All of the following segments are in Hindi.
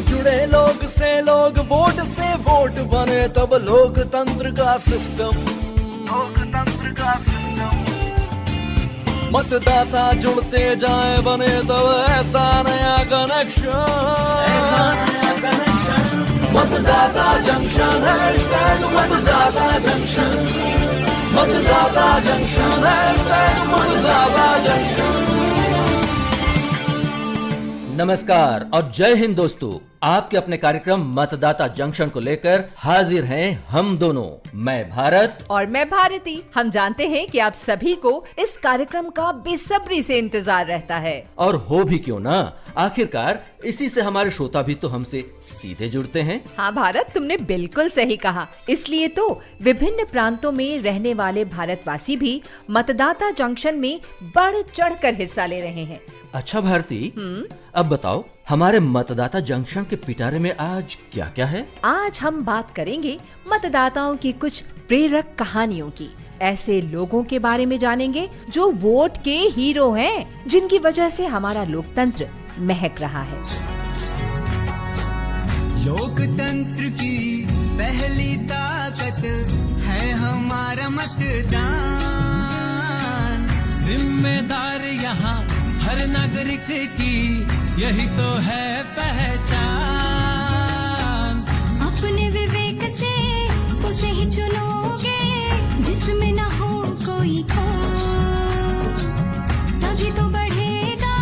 जुड़े लोग से लोग, वोट से वोट बने, तब लोकतंत्र का सिस्टम। मतदाता जुड़ते जाए बने तब ऐसा नया कनेक्शन। मतदाता जंक्शन, हैशटैग मतदाता जंक्शन। मतदाता जंक्शन, हैशटैग मतदाता जंक्शन। नमस्कार और जय हिंद दोस्तों, आपके अपने कार्यक्रम मतदाता जंक्शन को लेकर हाजिर हैं हम दोनों, मैं भारत और मैं भारती। हम जानते हैं कि आप सभी को इस कार्यक्रम का बेसब्री से इंतजार रहता है। और हो भी क्यों ना, आखिरकार इसी से हमारे श्रोता भी तो हमसे सीधे जुड़ते हैं। हाँ भारत, तुमने बिल्कुल सही कहा। इसलिए तो विभिन्न प्रांतों में रहने वाले भारतवासी भी मतदाता जंक्शन में बढ़ चढ़कर हिस्सा ले रहे हैं। अच्छा भारती, अब बताओ हमारे मतदाता जंक्शन के पिटारे में आज क्या क्या है? आज हम बात करेंगे मतदाताओं की कुछ प्रेरक कहानियों की। ऐसे लोगों के बारे में जानेंगे जो वोट के हीरो हैं, जिनकी वजह से हमारा लोकतंत्र महक रहा है। लोकतंत्र की पहली ताकत है हमारा मतदान। जिम्मेदार यहाँ हर नागरिक की यही तो है पहचान। अपने विवेक से उसे ही चुनोगे जिसमें न हो कोई खोट, तभी तो बढ़ेगा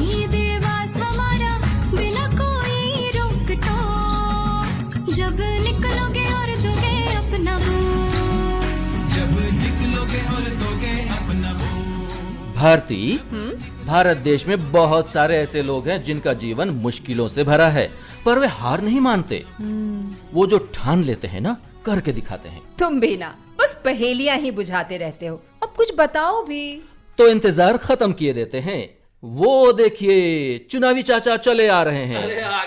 ये देवास हमारा बिना कोई रोक टोक। जब निकलोगे और दोगे अपना वोट, जब निकलोगे और दोगे अपना वोट। भारती, भारत देश में बहुत सारे ऐसे लोग हैं जिनका जीवन मुश्किलों से भरा है, पर वे हार नहीं मानते। वो जो ठान लेते हैं ना, करके दिखाते हैं। तुम भी ना बस पहेलियां ही बुझाते रहते हो, अब कुछ बताओ भी। तो इंतजार खत्म किए देते हैं। वो देखिए, चुनावी चाचा चले आ रहे हैं। अरे आ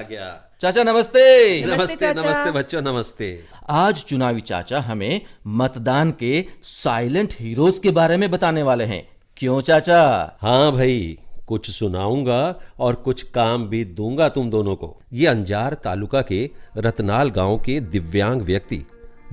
गया। चाचा नमस्ते। नमस्ते बच्चों, नमस्ते। आज चुनावी चाचा हमें मतदान के साइलेंट हीरोज के बारे में बताने वाले हैं। क्यों चाचा? हाँ भाई, कुछ सुनाऊंगा और कुछ काम भी दूंगा तुम दोनों को। ये अंजार तालुका के रतनाल गांव के दिव्यांग व्यक्ति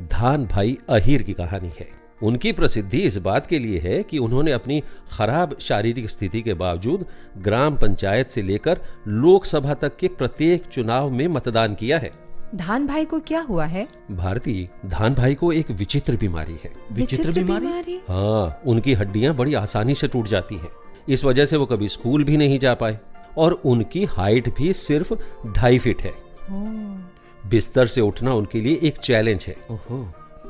धान भाई अहीर की कहानी है। उनकी प्रसिद्धि इस बात के लिए है कि उन्होंने अपनी खराब शारीरिक स्थिति के बावजूद ग्राम पंचायत से लेकर लोकसभा तक के प्रत्येक चुनाव में मतदान किया है। धान भाई को क्या हुआ है? भारती, धान भाई को एक विचित्र बीमारी है। विचित्र बीमारी? हाँ, उनकी हड्डियां बड़ी आसानी से टूट जाती हैं। इस वजह से वो कभी स्कूल भी नहीं जा पाए और उनकी हाइट भी सिर्फ 2.5 फीट है। बिस्तर से उठना उनके लिए एक चैलेंज है।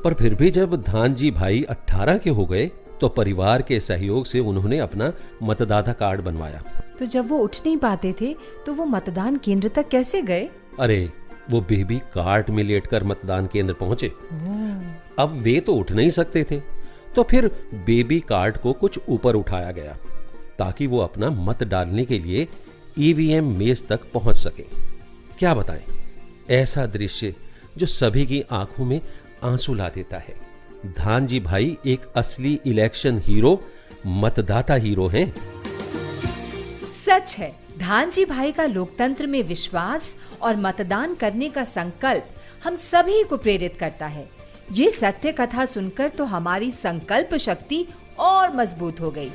पर फिर भी जब धानजी भाई 18 के हो गए तो परिवार के सहयोग से उन्होंने अपना मतदाता कार्ड बनवाया। तो जब वो उठ नहीं पाते थे तो वो मतदान केंद्र तक कैसे गए? अरे, वो बेबी कार्ट में लेटकर मतदान केंद्र पहुंचे। अब वे तो उठ नहीं सकते थे, तो फिर बेबी कार्ड को कुछ ऊपर उठाया गया ताकि वो अपना मत डालने के लिए ईवीएम मेज तक पहुंच सके। क्या बताएं, ऐसा दृश्य जो सभी की आंखों में आंसू ला देता है। धानजी भाई एक असली इलेक्शन हीरो, मतदाता हीरो हैं। सच है, धानजी भाई का लोकतंत्र में विश्वास और मतदान करने का संकल्प हम सभी को प्रेरित करता है। ये सत्य कथा सुनकर तो हमारी संकल्प शक्ति और मजबूत हो गई।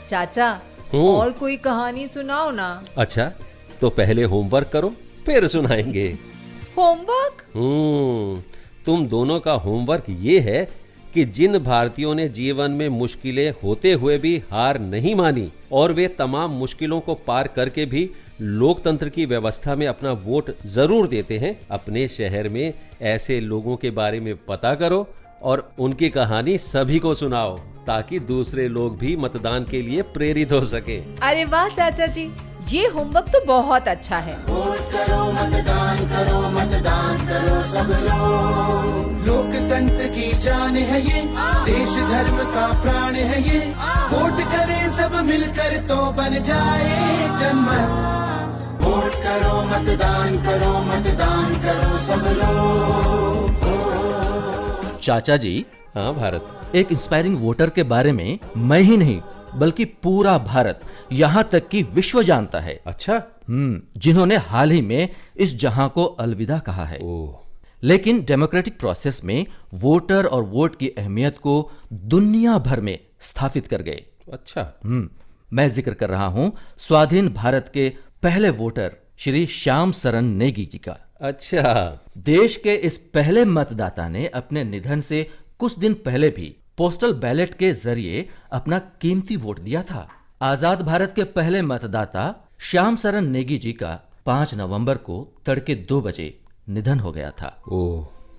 चाचा, और कोई कहानी सुनाओ ना। अच्छा, तो पहले होमवर्क करो, फिर सुनाएंगे। होमवर्क? तुम दोनों का होमवर्क ये है कि जिन भारतीयों ने जीवन में मुश्किलें होते हुए भी हार नहीं मानी और वे तमाम मुश्किलों को पार करके भी लोकतंत्र की व्यवस्था में अपना वोट जरूर देते हैं, अपने शहर में ऐसे लोगों के बारे में पता करो और उनकी कहानी सभी को सुनाओ ताकि दूसरे लोग भी मतदान के लिए प्रेरित हो सके। अरे वाह चाचा जी, ये होमवर्क तो बहुत अच्छा है। वोट करो, मतदान करो सब लोग। लोकतंत्र की जान है ये, देश धर्म का प्राण है ये। वोट करें सब मिलकर तो बन जाए जनमत। वोट करो, मतदान करो सब लोग। चाचा जी, हाँ भारत, एक इंस्पायरिंग वोटर के बारे में मैं ही नहीं बल्कि पूरा भारत, यहाँ तक कि विश्व जानता है। अच्छा। जिन्होंने हाल ही में इस जहां को अलविदा कहा है। लेकिन डेमोक्रेटिक प्रोसेस में वोटर और वोट की अहमियत को दुनिया भर में स्थापित कर गए। अच्छा। मैं जिक्र कर रहा हूं स्वाधीन भारत के पहले वोटर श्री श्याम सरन नेगी जी का। अच्छा। देश के इस पहले मतदाता ने अपने निधन से कुछ दिन पहले भी पोस्टल बैलेट के जरिए अपना कीमती वोट दिया था। आजाद भारत के पहले मतदाता श्याम सरन नेगी जी का 5 नवंबर को तड़के 2 बजे निधन हो गया था।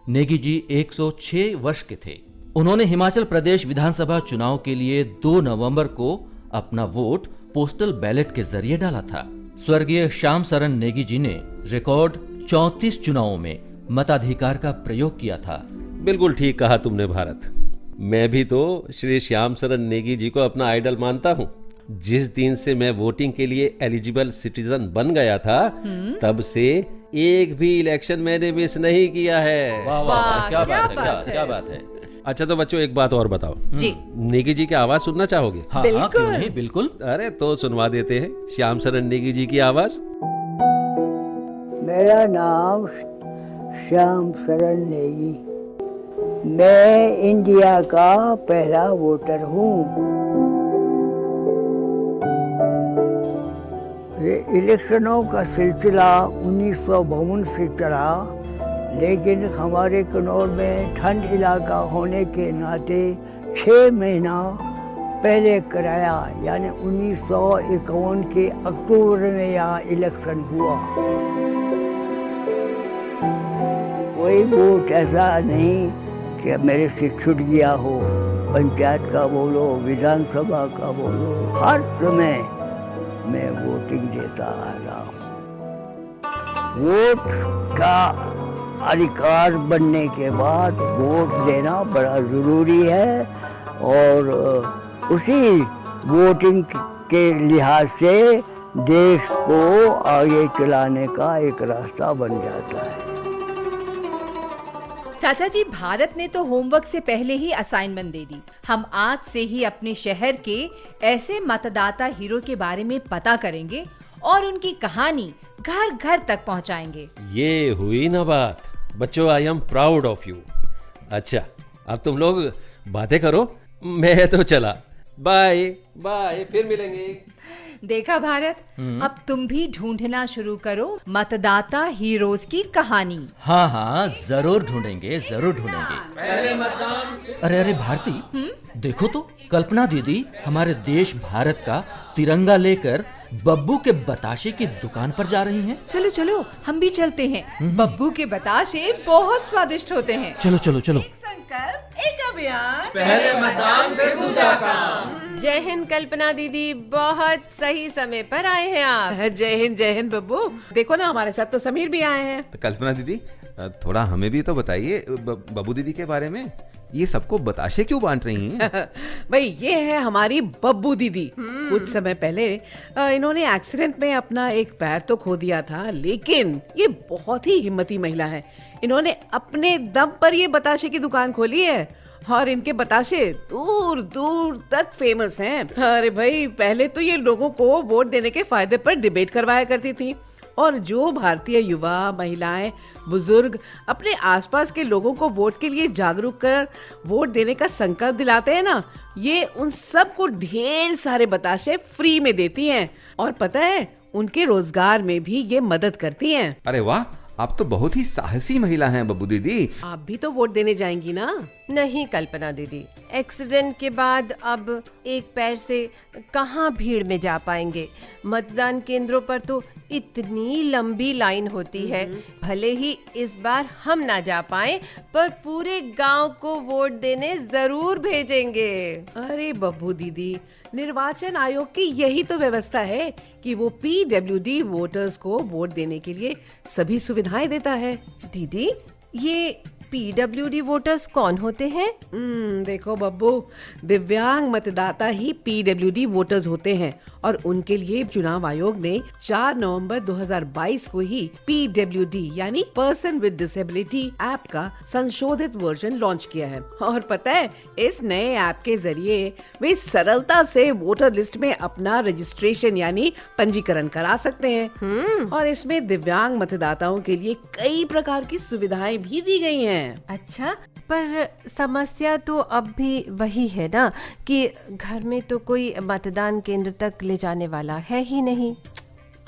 नेगी जी 106 वर्ष के थे। उन्होंने हिमाचल प्रदेश विधानसभा चुनाव के लिए 2 नवंबर को अपना वोट पोस्टल बैलेट के जरिए डाला था। स्वर्गीय श्याम सरन नेगी जी ने रिकॉर्ड 34 चुनावों में मताधिकार का प्रयोग किया था। बिल्कुल ठीक कहा तुमने भारत। मैं भी तो श्री श्याम सरन नेगी जी को अपना आइडल मानता हूँ। जिस दिन से मैं वोटिंग के लिए एलिजिबल सिटीजन बन गया था, तब से एक भी इलेक्शन मैंने मिस नहीं किया है। वाह वाह, क्या बात है। अच्छा तो बच्चों एक बात और बताओ जी। नेगी जी की आवाज सुनना चाहोगे? हाँ, क्यों नहीं, बिल्कुल। अरे तो सुनवा देते हैं श्याम सरन नेगी जी की आवाज। मेरा नाम श्याम सरन नेगी। मैं इंडिया का पहला वोटर हूँ। ये इलेक्शनों का सिलसिला 1952 से चला, लेकिन हमारे कन्नौर में ठंड इलाका होने के नाते 6 महीना पहले कराया, यानी 1951 के अक्टूबर में यहाँ इलेक्शन हुआ। कोई वोट ऐसा नहीं कि मेरे से छूट गया हो। पंचायत का बोलो, विधानसभा का बोलो, हर समय मैं वोटिंग देता आ रहा हूँ। वोट का अधिकार बनने के बाद वोट देना बड़ा जरूरी है, और उसी वोटिंग के लिहाज से देश को आगे चलाने का एक रास्ता बन जाता है। चाचा जी, भारत ने तो होमवर्क से पहले ही असाइनमेंट दे दी। हम आज से ही अपने शहर के ऐसे मतदाता हीरो के बारे में पता करेंगे और उनकी कहानी घर घर तक पहुंचाएंगे। ये हुई ना बात। बच्चों, I am proud of you. अच्छा, अब तुम लोग बातें करो, मैं तो चला। बाय बाय, फिर मिलेंगे। देखा भारत, अब तुम भी ढूंढना शुरू करो मतदाता हीरोज की कहानी। हाँ, जरूर ढूंढेंगे। अरे भारती, देखो तो कल्पना दीदी हमारे देश भारत का तिरंगा लेकर बब्बू के बताशे की दुकान पर जा रही हैं। चलो चलो, हम भी चलते हैं। बब्बू के बताशे बहुत स्वादिष्ट होते हैं। चलो। एक संकल्प, एक अभियान, पहले मतदान फिर दूसरा काम। जय हिंद कल्पना दीदी, बहुत सही समय पर आए हैं आप। जय हिंद बब्बू। देखो ना, हमारे साथ तो समीर भी आए हैं। कल्पना दीदी, थोड़ा हमें भी तो बताइए बब्बू दीदी के बारे में। ये सबको बताशे क्यों बांट रही हैं? भाई, ये है हमारी बब्बू दीदी। कुछ समय पहले इन्होंने एक्सीडेंट में अपना एक पैर तो खो दिया था, लेकिन ये बहुत ही हिम्मती महिला है। इन्होंने अपने दम पर ये बताशे की दुकान खोली है, और इनके बताशे दूर दूर तक फेमस हैं। अरे भाई, पहले तो ये लोगों को वोट देने के फायदे पर डिबेट करवाया करती थी, और जो भारतीय युवा, महिलाएं, बुजुर्ग अपने आसपास के लोगों को वोट के लिए जागरूक कर वोट देने का संकल्प दिलाते हैं ना, ये उन सब को ढेर सारे बताशे फ्री में देती हैं। और पता है, उनके रोजगार में भी ये मदद करती हैं। अरे वाह, आप तो बहुत ही साहसी महिला हैं बब्बू दीदी। आप भी तो वोट देने जाएंगी ना? नहीं कल्पना दीदी, एक्सीडेंट के बाद अब एक पैर से कहाँ भीड़ में जा पाएंगे। मतदान केंद्रों पर तो इतनी लंबी लाइन होती है। भले ही इस बार हम ना जा पाए, पर पूरे गांव को वोट देने जरूर भेजेंगे। अरे बब्बू दीदी, निर्वाचन आयोग की यही तो व्यवस्था है कि वो PWD वोटर्स को वोट देने के लिए सभी सुविधाएं देता है। दीदी, ये PWD वोटर्स कौन होते हैं? देखो बब्बू, दिव्यांग मतदाता ही PWD वोटर्स होते हैं, और उनके लिए चुनाव आयोग ने 4 नवंबर 2022 को ही PWD यानी पर्सन विद डिसेबिलिटी ऐप का संशोधित वर्जन लॉन्च किया है। और पता है, इस नए ऐप के जरिए वे सरलता से वोटर लिस्ट में अपना रजिस्ट्रेशन यानी पंजीकरण करा सकते हैं। और इसमें दिव्यांग मतदाताओं के लिए कई प्रकार की सुविधाएं भी दी गई हैं। अच्छा, पर समस्या तो अब भी वही है ना कि घर में तो कोई मतदान केंद्र तक ले जाने वाला है ही नहीं।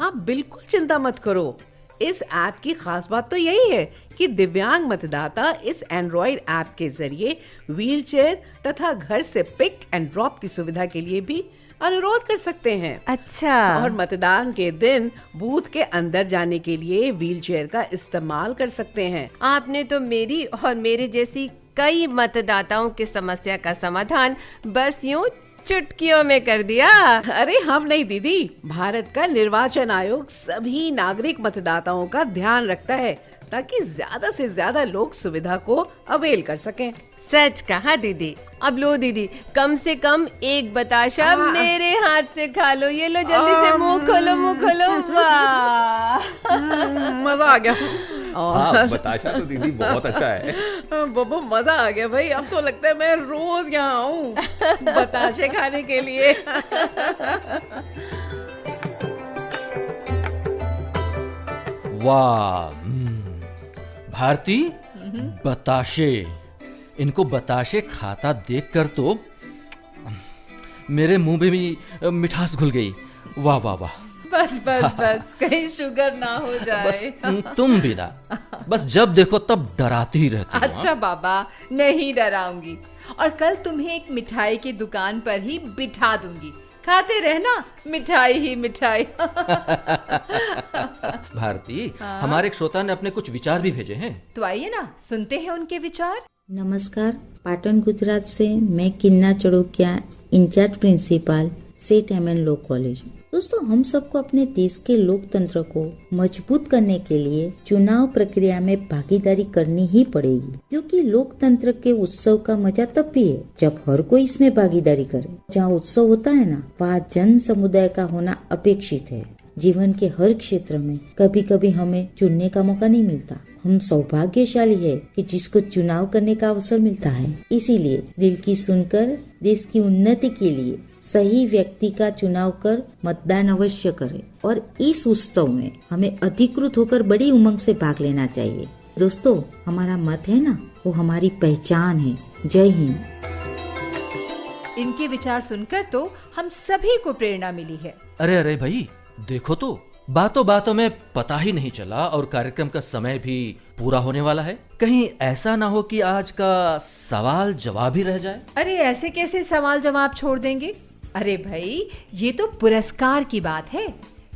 आप बिल्कुल चिंता मत करो। इस ऐप की खास बात तो यही है कि दिव्यांग मतदाता इस एंड्रॉइड ऐप के जरिए व्हीलचेयर तथा घर से पिक एंड ड्रॉप की सुविधा के लिए भी अनुरोध कर सकते हैं। अच्छा। और मतदान के दिन बूथ के अंदर जाने के लिए व्हीलचेयर का इस्तेमाल कर सकते हैं। आपने तो मेरी और मेरे जैसी कई मतदाताओं की समस्या का समाधान बस यूं चुटकियों में कर दिया। अरे हम नहीं दीदी, भारत का निर्वाचन आयोग सभी नागरिक मतदाताओं का ध्यान रखता है ताकि ज्यादा से ज्यादा लोग सुविधा को अवेल कर सकें। सच कहा दीदी। अब लो दीदी, कम से कम एक बताशा मेरे हाथ से खा लो। ये लो, जल्दी से मुंह खोलो, मुंह खोलो। वाह, मजा आ गया। हाँ, बताशा तो दीदी बहुत अच्छा है। बब्बू, मजा आ गया भाई। अब तो लगता है मैं रोज यहाँ आऊँ बताशे खाने के लिए। वाह, भारती, बताशे। इनको बताशे खाता देखकर तो मेरे मुंह में भी मिठास घुल गई। वाह वाह वाह। बस बस बस, कहीं शुगर ना हो जाए। बस तुम भी ना, बस जब देखो तब डराती ही रहती हो। अच्छा बाबा, नहीं डराऊंगी। और कल तुम्हें एक मिठाई की दुकान पर ही बिठा दूंगी। खाते रहना मिठाई ही मिठाई। भारती, हमारे एक श्रोता ने अपने कुछ विचार भी भेजे हैं। तो आइए ना, सुनते हैं उनके विचार। नमस्कार, पाटन गुजरात से मैं Kinna Chadokia, incharge principal Seth M N law college. दोस्तों, हम सबको अपने देश के लोकतंत्र को मजबूत करने के लिए चुनाव प्रक्रिया में भागीदारी करनी ही पड़ेगी, क्योंकि लोकतंत्र के उत्सव का मजा तब भी है जब हर कोई इसमें भागीदारी करे। जहाँ उत्सव होता है ना, वहाँ जन समुदाय का होना अपेक्षित है। जीवन के हर क्षेत्र में कभी कभी हमें चुनने का मौका नहीं मिलता। हम सौभाग्यशाली है कि जिसको चुनाव करने का अवसर मिलता है। इसीलिए दिल की सुनकर देश की उन्नति के लिए सही व्यक्ति का चुनाव कर मतदान अवश्य करें। और इस उत्सव में हमें अधिकृत होकर बड़ी उमंग से भाग लेना चाहिए। दोस्तों, हमारा मत है ना, वो हमारी पहचान है। जय हिंद। इनके विचार सुनकर तो हम सभी को प्रेरणा मिली है। अरे अरे भाई, देखो तो बातों बातों में पता ही नहीं चला और कार्यक्रम का समय भी पूरा होने वाला है। कहीं ऐसा ना हो कि आज का सवाल जवाब ही रह जाए। अरे ऐसे कैसे सवाल जवाब छोड़ देंगे? अरे भाई, ये तो पुरस्कार की बात है।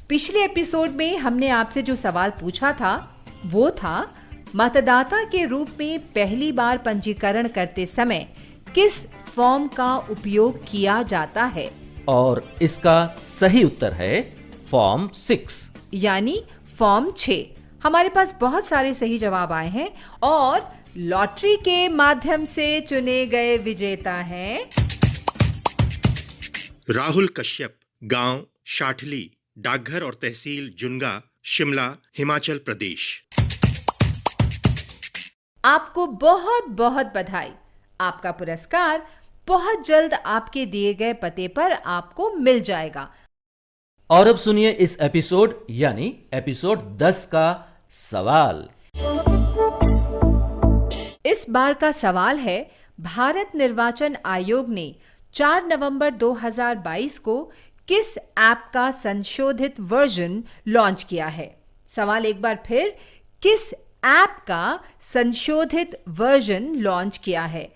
पिछले एपिसोड में हमने आपसे जो सवाल पूछा था वो था, मतदाता के रूप में पहली बार पंजीकरण करते समय किस फॉर्म का उपयोग किया जाता है? और इसका सही उत्तर है फॉर्म 6 यानी फॉर्म 6। हमारे पास बहुत सारे सही जवाब आए हैं और लॉटरी के माध्यम से चुने गए विजेता हैं राहुल कश्यप, गांव शाठली, डाकघर और तहसील जुनगा, शिमला, हिमाचल प्रदेश। आपको बहुत बहुत बधाई। आपका पुरस्कार बहुत जल्द आपके दिए गए पते पर आपको मिल जाएगा। और अब सुनिए इस एपिसोड यानी एपिसोड 10 का सवाल। इस बार का सवाल है, भारत निर्वाचन आयोग ने 4 नवंबर 2022 को किस ऐप का संशोधित वर्जन लॉन्च किया है? सवाल एक बार फिर, किस ऐप का संशोधित वर्जन लॉन्च किया है?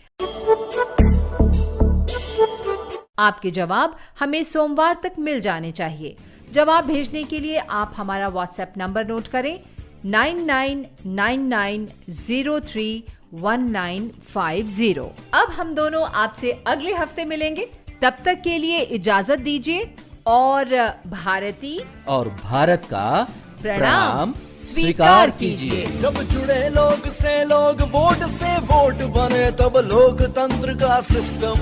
आपके जवाब हमें सोमवार तक मिल जाने चाहिए। जवाब भेजने के लिए आप हमारा व्हाट्सएप नंबर नोट करें 9999031950। अब हम दोनों आपसे अगले हफ्ते मिलेंगे। तब तक के लिए इजाजत दीजिए और भारती और भारत का प्रणाम स्वीकार कीजिए। जब जुड़े लोग से लोग, वोट से वोट बने, तब लोकतंत्र का सिस्टम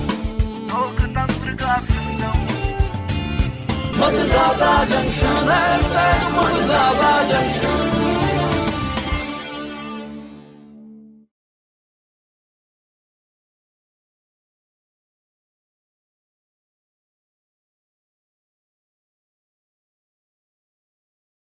मतदाता जंक्शन, मतदाता जंक्शन।